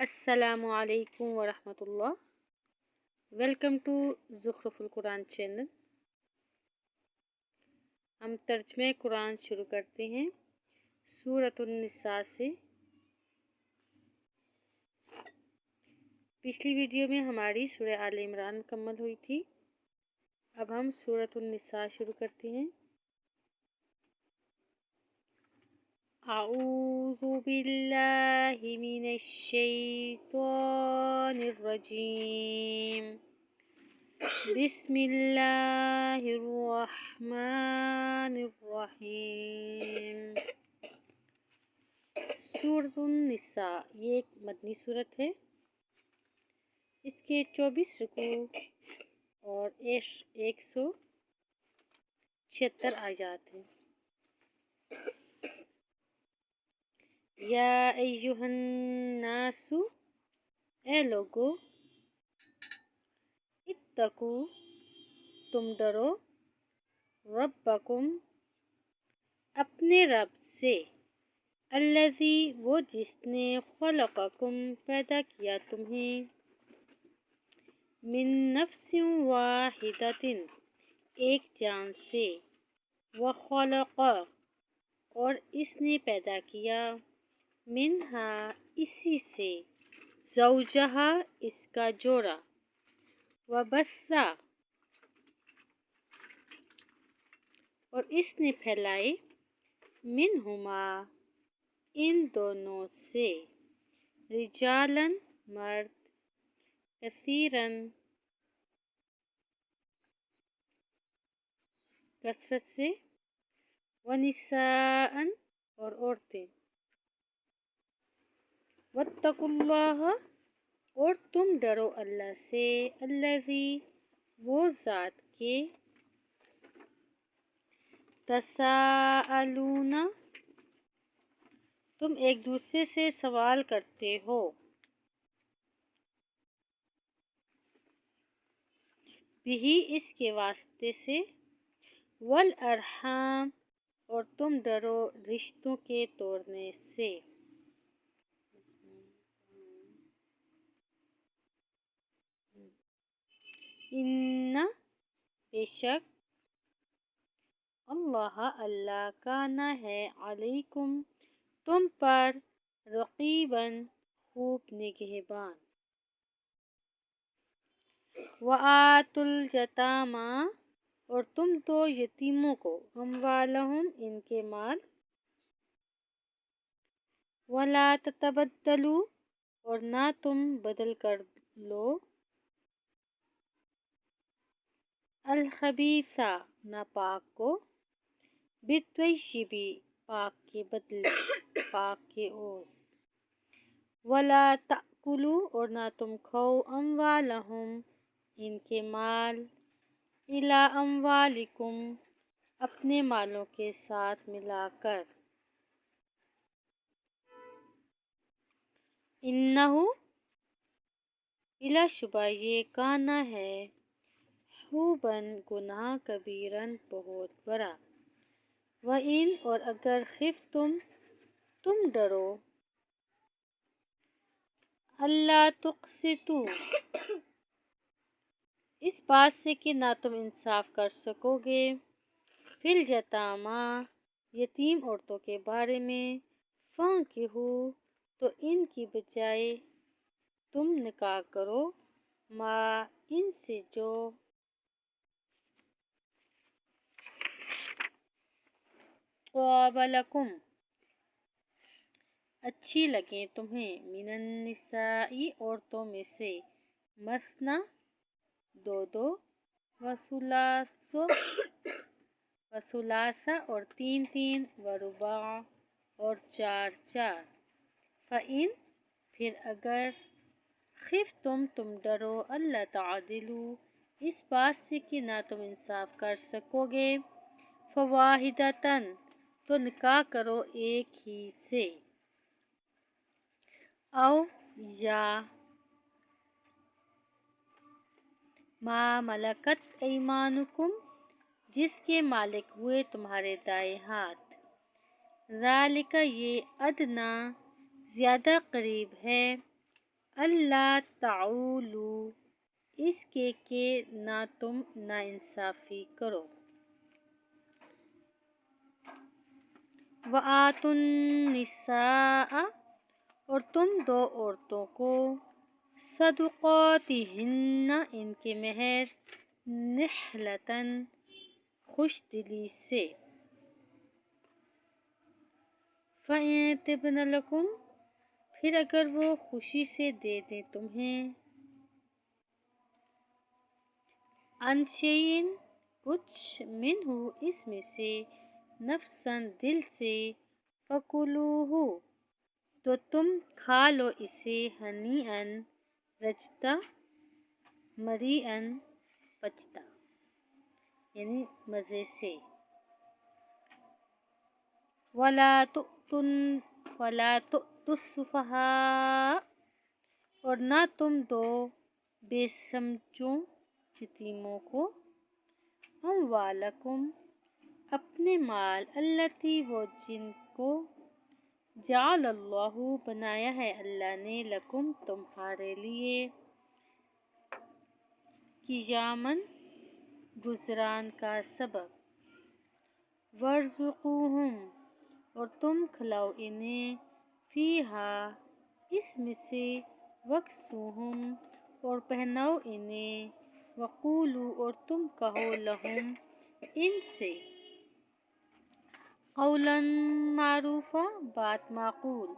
السلام علیکم ورحمۃ اللہ۔ ویلکم ٹو زخرف القرآن چینل۔ ہم ترجمہ قرآن شروع کرتے ہیں سورۃ النساء سے۔ پچھلی ویڈیو میں ہماری سورہ آل عمران مکمل ہوئی تھی۔ اب ہم سورۃ النساء شروع کرتے ہیں۔ اعوذ باللہ من الشیطان الرجیم، بسم اللہ الرحمن الرحیم۔ سورۃ النساء یہ ایک مدنی سورت ہے۔ اس کے 24 رکوع اور 176 آیات ہیں۔ یا ایہا الناس، اے لوگو، اتقو، تم ڈرو، ربکم، اپنے رب سے، الذی، وہ جس نے خلقکم، پیدا کیا تمہیں، من نفس واحدۃ، ایک جان سے، وخلق، اور اس نے پیدا کیا، منہا، اسی سے، زوجہا، اس کا جوڑا، وبث، اور اس نے پھیلائے، منہما، ان دونوں سے، رجالاً، مرد، کثیراً، کثرت سے، ونساءً، اور عورتیں، واتقوا اللہ، اور تم ڈرو اللہ سے، الذی، وہ ذات کے، تساءلون، تم ایک دوسرے سے سوال کرتے ہو، بہی، اس کے واسطے سے، والارحام، اور تم ڈرو رشتوں کے توڑنے سے۔ ان، بے شک، اللہ، اللہ، کانا ہے، علیکم، تم پر، رقیباً، خوب نگہبان۔ وآتوا الیتامی، اور تم دو یتیموں کو، اموالہم، ان کے مال، ولا تتبدلوا، اور نہ تم بدل کر لو، الخبیث، ناپاک کو، بالطیب، پاک کے بدلے، پاک کے عوض، ولا تأکلوا، اور نہ تم کھاؤ، اموالہم، ان کے مال، الی اموالکم، اپنے مالوں کے ساتھ ملا کر، انہ، بلا شبہ یہ، کانا ہے، حوباً، گناہ، کبیراً، بہت بڑا، وَإِنْ، اور اگر، خفتم، تم ڈرو، اللہ تقسطوا، اس بات سے کہ نہ تم انصاف کر سکو گے، فی الیتامی، یتیم عورتوں کے بارے میں، فانکحوا، تو ان کی بجائے تم نکاح کرو، ما، ان سے جو، طاب لکم، اچھی لگیں تمہیں، من النساء، عورتوں میں سے، مثنی، دو دو، وثلاث، اور تین تین، ورباع، اور چار چار، فإن، پھر اگر، خفتم، تم ڈرو، اللہ تعدلوا، اس بات سے کہ نہ تم انصاف کر سکو گے، فواحدۃ، تو نکاح کرو ایک ہی سے، او، یا، ما ملکت ایمانکم، جس کے مالک ہوئے تمہارے دائیں ہاتھ، ذالک، یہ، ادنیٰ، زیادہ قریب ہے، اللہ تعولو اس کے کہ نہ تم ناانصافی کرو، وآتوا النساء اور تم دو عورتوں کو صدقاتہن ان کے مہر نحلتاً خوش دلی سے، فَإِن طِبْنَ لَكُمْ پھر اگر وہ خوشی سے دے دیں تمہیں، عن شیئن کچھ، منہ اس میں سے، نفساً دل سے، فَكُلُوهُ تو تم کھا لو اسے، ہنیئاً رجتا، مریئاً پچتا یعنی مزے سے، وَلَا تُؤْتُوا السُّفَہاءَ اور نہ تم دو بے سمجھوں یتیموں کو، اموالکم اپنے مال، التی وہ جن کو، جعل اللہ بنایا ہے اللہ نے، لکم تمہارے لیے، قیاماً گزران کا سبب، وارزقوہم اور تم کھلاؤ انہیں، فیہا اس میں سے، وکسوہم اور پہناؤ انہیں، وقولوا اور تم کہو لہم ان سے، قولا معروفا بات معقول،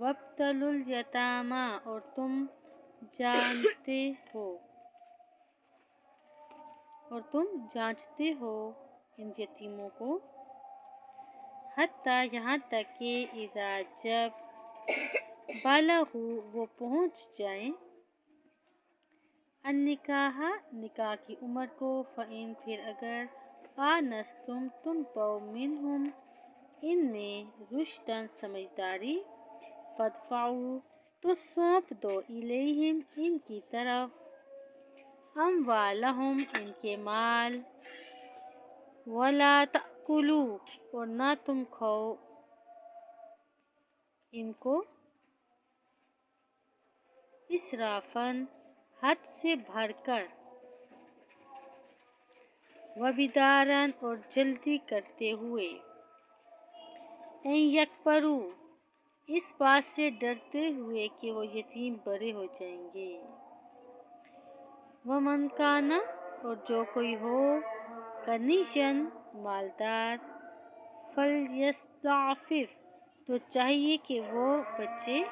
وابتلوا الیتامی اور تم جانچتے ہو ان یتیموں کو، حتیٰ یہاں تک کہ اذا جب بالغوا وہ پہنچ جائیں، النکاح نکاح کی عمر کو، فإن پھر اگر، آنستم تم پاؤ، منہم ان میں، رشداً سمجھداری، فادفعوا تو سونپ دو، الیہم ان کی طرف، اموالہم ان کے مال، ولا تأکلوا اور نہ تم کھاؤ ان کو، اسرافاً حد سے بڑھ کر، وبداراً اور جلدی کرتے ہوئے، ان یکبروا اس بات سے ڈرتے ہوئے کہ وہ یتیم بڑے ہو جائیں گے، ومن کان اور جو کوئی ہو، غنیًّا مالدار، فلیستعفف تو چاہیے کہ وہ بچے،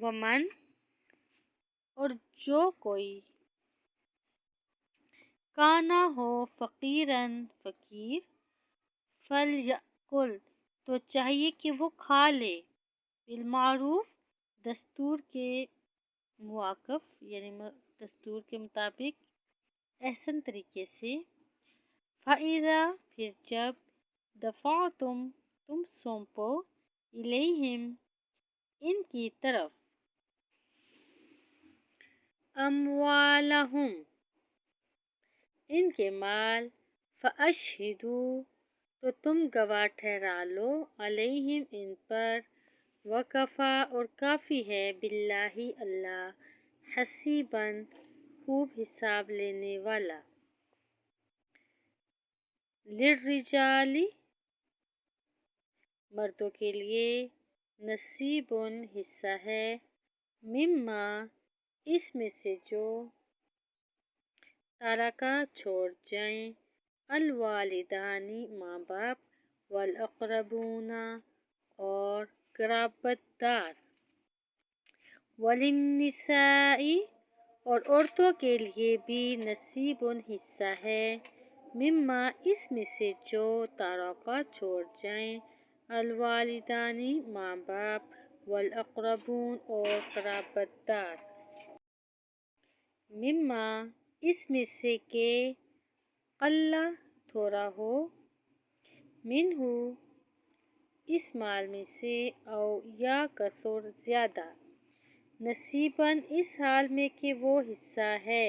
ومن اور جو کوئی، کانا ہو، فقیراً فقیر، فلیأکل تو چاہیے کہ وہ کھا لے، بالمعروف دستور کے مواقف یعنی دستور کے مطابق، احسن طریقے سے، فَإِذَا پھر جب، دفعتم تم سونپو، الیہم ان کی طرف، اموالہم ان کے مال، فاشہدوا تو تم گواہ ٹھہرا لو، علیہم ان پر، وکفیٰ اور کافی ہے، باللہ اللہ، حسیباً خوب حساب لینے والا، للرجال مردوں کے لیے، نصیب حصہ ہے، مما اس میں سے جو، ترکا چھوڑ جائیں، الوالدان ماں باپ، والاقربون اور قرابت دار، وللنساء اور عورتوں کے لیے بھی، نصیب حصہ ہے، مما اس میں سے جو، ترکا چھوڑ جائیں، الوالدان ماں باپ، والاقربون اور قرابت دار، مما اس میں سے کہ، قل تھوڑا ہو، منہ اس مال میں سے، او یا کثر زیادہ، نصیباً اس حال میں کہ وہ حصہ ہے،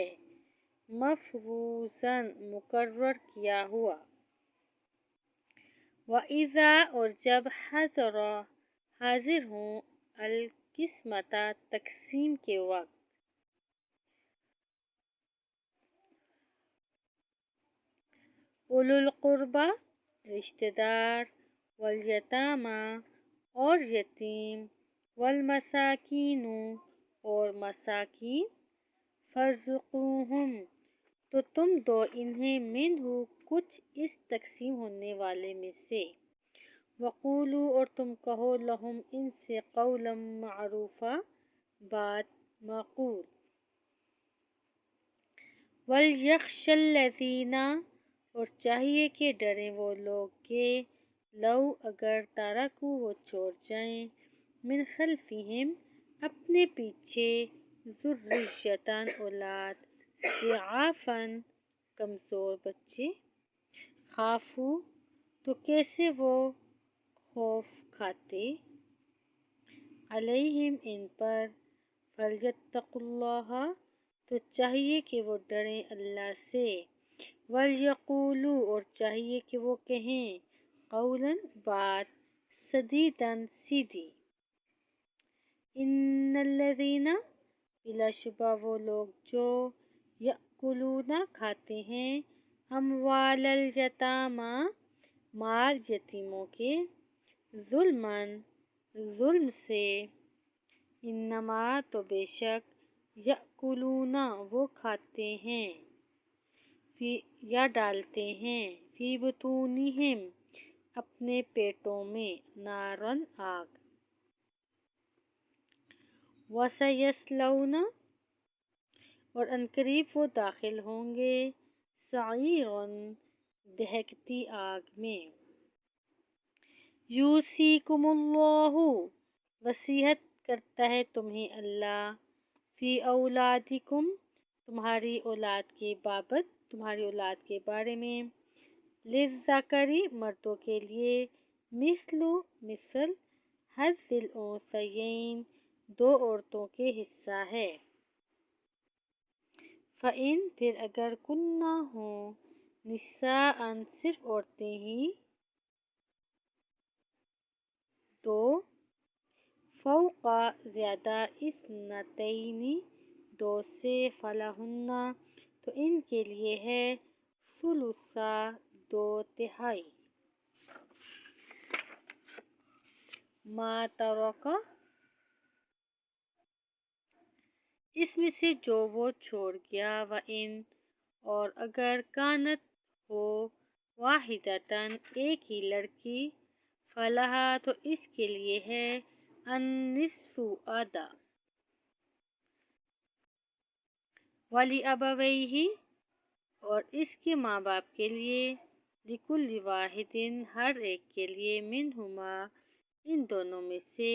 مفروضاً مقرر کیا ہوا، وَإِذَا اور جب، حاضر ہوں القسمت تقسیم کے وقت۔ اولو القربہ رشتہ دار، والیتامى اور یتیم، والمساکین اور مساکین، فارزقوہم تو تم دو انہیں منہ کچھ اس تقسیم ہونے والے میں سے، وقولوا اور تم کہو لہم ان سے قولا معروفا بات معقول۔ وَلْيَخْشَ الَّذِينَ اور چاہیے کہ ڈریں وہ لوگ کہ لو اگر ترکوا وہ چھوڑ جائیں من خلفہم اپنے پیچھے ذریۃ اولاد، ضعافاً کمزور بچے، خافوا تو کیسے وہ خوف کھاتے، علیہم ان پر، فلیتقوا اللہ تو چاہیے کہ وہ ڈریں اللہ سے، ولیقولوا اور چاہیے کہ وہ کہیں قولا بات سدیدا سیدھی، ان الذین بلا شبہ وہ لوگ جو یأکلون کھاتے ہیں اموال الیتامی مال یتیموں کے، ظلماً ظلم سے، انما تو بے شک یأکلون وہ کھاتے ہیں یا ڈالتے ہیں فی بطونہم اپنے پیٹوں میں ناراً آگ، وسیصلون اور عنقریب وہ داخل ہوں گے سعیرا دہکتی آگ میں۔ یوصیکم اللہ وصیت کرتا ہے تمہیں اللہ فی اولادکم تمہاری اولاد کے بابت، تمہاری اولاد کے بارے میں، للذکر مردوں کے لیے، مثل حظ الانثیین دو عورتوں کے حصہ ہے، فإن پھر اگر کننا ہوں نساء صرف عورتیں ہی، تو فوق زیادہ اثنتین دو سے، فلہن تو ان کے لیے ہے ثلث دو تہائی، ما ترک اس میں سے جو وہ چھوڑ گیا، وإن اور اگر کانت ہو واحدۃ ایک ہی لڑکی، فلہا تو اس کے لیے ہے النصف آدھا، ولی اور اس کے ماں باپ کے لیے، لکل واحد ہر ایک کے لیے، منہما ان دونوں میں سے،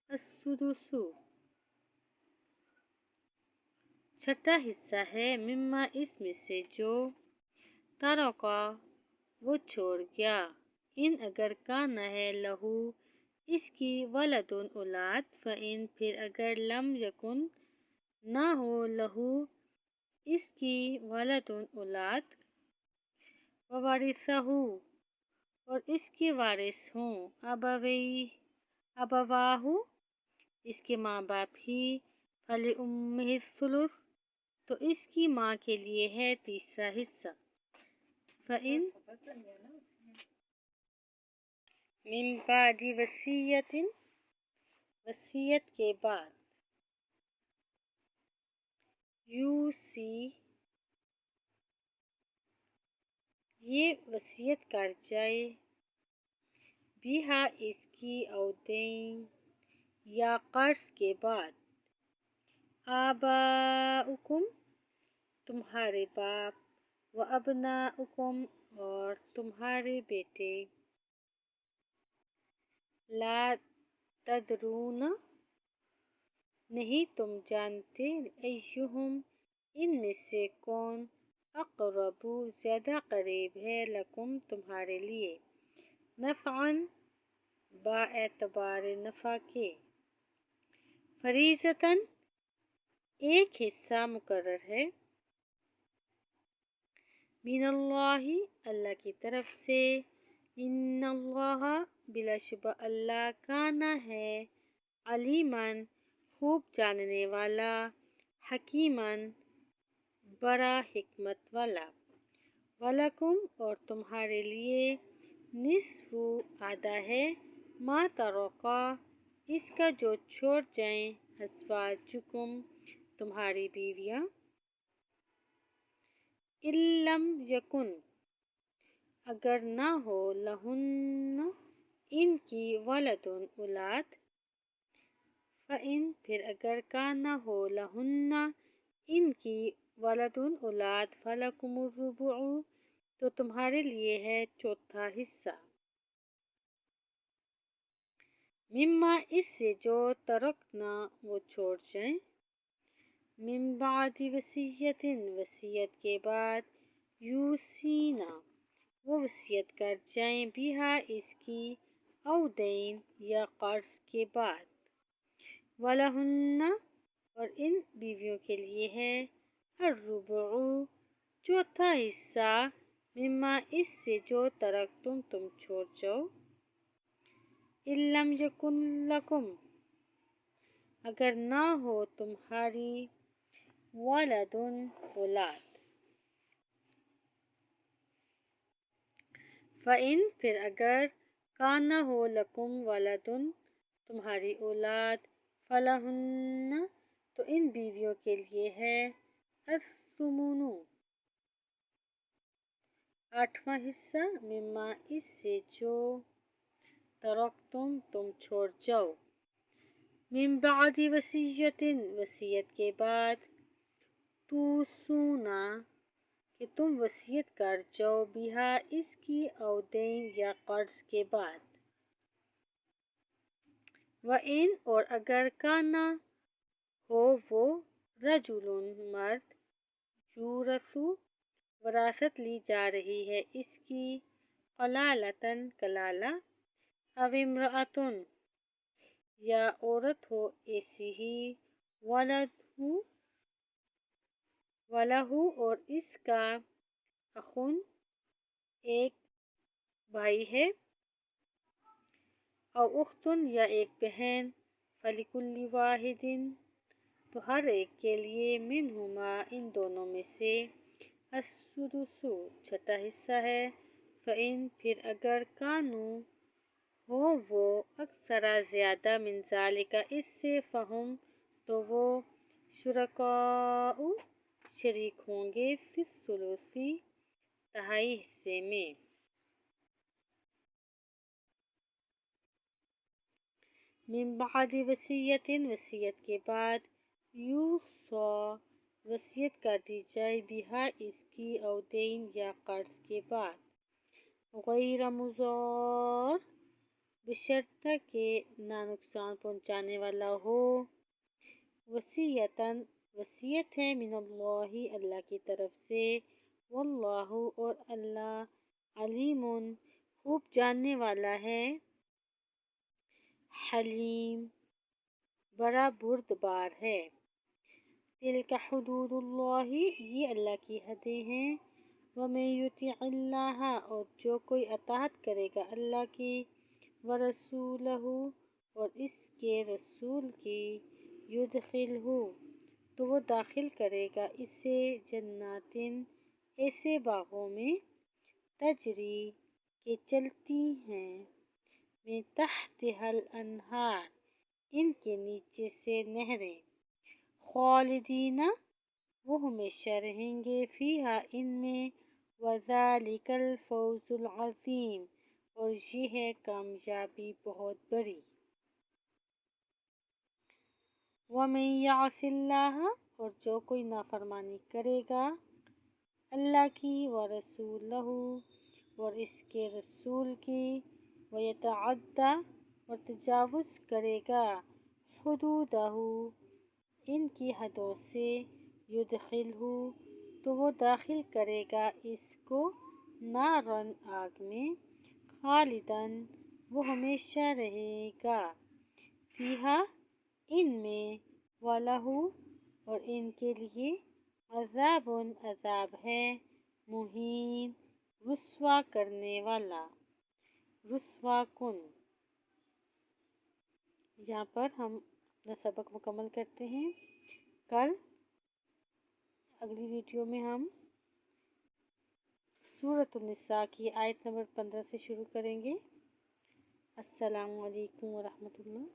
السدس چھٹا حصہ ہے، مما اس میں سے جو، ترکا وہ چھوڑ گیا، ان اگر کانا ہے لہو اس کی ولد اولاد، فإن پھر اگر لم یکن نہ ہو لہو اس کی ولد اولاد، وورثہ اور اس کے وارث ہوں ابواہ اس کے ماں باپ ہی، فلأمہ الثلث تو اس کی ماں کے لیے ہے تیسرا حصہ، فإن من بعد وصیۃ وصیت کے بعد، یوصی یہ وصیت کر جائے، بہا اس کی، او دین یا قرض کے بعد، آباؤکم تمہارے باپ، و ابناؤکم اور تمہارے بیٹے، لا تدرون نہیں تم جانتے، ایہم ان میں سے کون، اقرب زیادہ قریب ہے، لکم تمہارے لیے، نفعاً باعتبار نفع کے، فریضۃً ایک حصہ مقرر ہے، من اللہ اللہ کی طرف سے، ان اللہ بلا شبہ اللہ کانا ہے علیمن خوب جاننے والا حکیمن بڑا حکمت والا ولکم اور تمہارے لیے نصف آدھا ہے ما ترقا اس کا جو چھوڑ جائیں ازواجکم تمہاری بیویاں لم یکن اگر نہ ہو لہن ان کی ولدن اولاد فإن پھر اگر کانا ہو لہن ان کی ولدن اولاد فلکم الربع تو تمہارے لیے ہے چوتھا حصہ مما اس سے جو ترکنا وہ چھوڑ جائیں من بعد وصیت وصیت کے بعد یوسینا وہ وصیت کر جائیں بہا اس کی او دین یا قرض کے بعد وَلَهُنَّ اور ان بیویوں کے لیے ہے الربع چوتھا حصہ مما اس سے جو ترک تم چھوڑ جاؤ ان لم یکن لکم اگر نہ ہو تمہاری ولدن اولاد فإن پھر اگر کانا ہو لکم ولدن تمہاری اولاد فلہن تو ان بیویوں کے لیے ہے الثمن آٹھواں حصہ مما اس سے جو ترکتم تم چھوڑ جاؤ من بعد وصیت وصیت کے بعد توصونا کہ تم وصیت کر جاؤ بہا اس کی او دین یا قرض کے بعد وَإِن اور اگر کانا ہو وہ رجل مرد یورث وراثت لی جا رہی ہے اس کی کلالتاً کلالہ او امرأتن یا عورت ہو ایسی ہی ولہ اور اس کا اخن ایک بھائی ہے او اختن یا ایک بہن فلکل واحد تو ہر ایک کے لیے منہما ان دونوں میں سے السدس چھٹا حصہ ہے فإن پھر اگر کانو ہو وہ اکثر زیادہ من ذالک اس سے فہم تو وہ شرکاء شریک ہوں گے فی الثلث تہائی حصے میں من بعد وصیت وصیت کے بعد یوصی وصیت کر دی جائے بہا اس کی او دین یا قرض کے بعد غیر مضار بشرطہ کہ نہ نقصان پہنچانے والا ہو وصیتاً وصیت ہے من اللہ اللہ کی طرف سے واللہ اور اللہ علیم خوب جاننے والا ہے حلیم بڑا بردبار ہے تلک حدود اللہ یہ اللہ کی حدیں ہیں ومن یطع اللہ اور جو کوئی اطاعت کرے گا اللہ کی ورسولہ اور اس کے رسول کی یدخلہ تو وہ داخل کرے گا اسے جنات ایسے باغوں میں تجری کہ چلتی ہیں من تحتها الانہار ان کے نیچے سے نہریں خالدین وہ ہمیشہ رہیں گے فیہا ان میں وذالک الفوز العظیم اور یہ ہے کامیابی بہت بڑی ومن یعص اللہ اور جو کوئی نافرمانی کرے گا اللہ کی ورسولہ اور اس کے رسول کی ویتعدی اور تجاوز کرے گا حدودہ ان کی حدوں سے یدخلہ تو وہ داخل کرے گا اس کو نارن آگ میں خالداً وہ ہمیشہ رہے گا فیہا ان میں والہ اور ان کے لیے عذاب عذاب ہے مہین رسوا کرنے والا رسوا کن یہاں پر ہم اپنا سبق مکمل کرتے ہیں۔ کل اگلی ویڈیو میں ہم سورۃ النساء کی آیت نمبر 15 سے شروع کریں گے۔ السلام علیکم ورحمۃ اللہ۔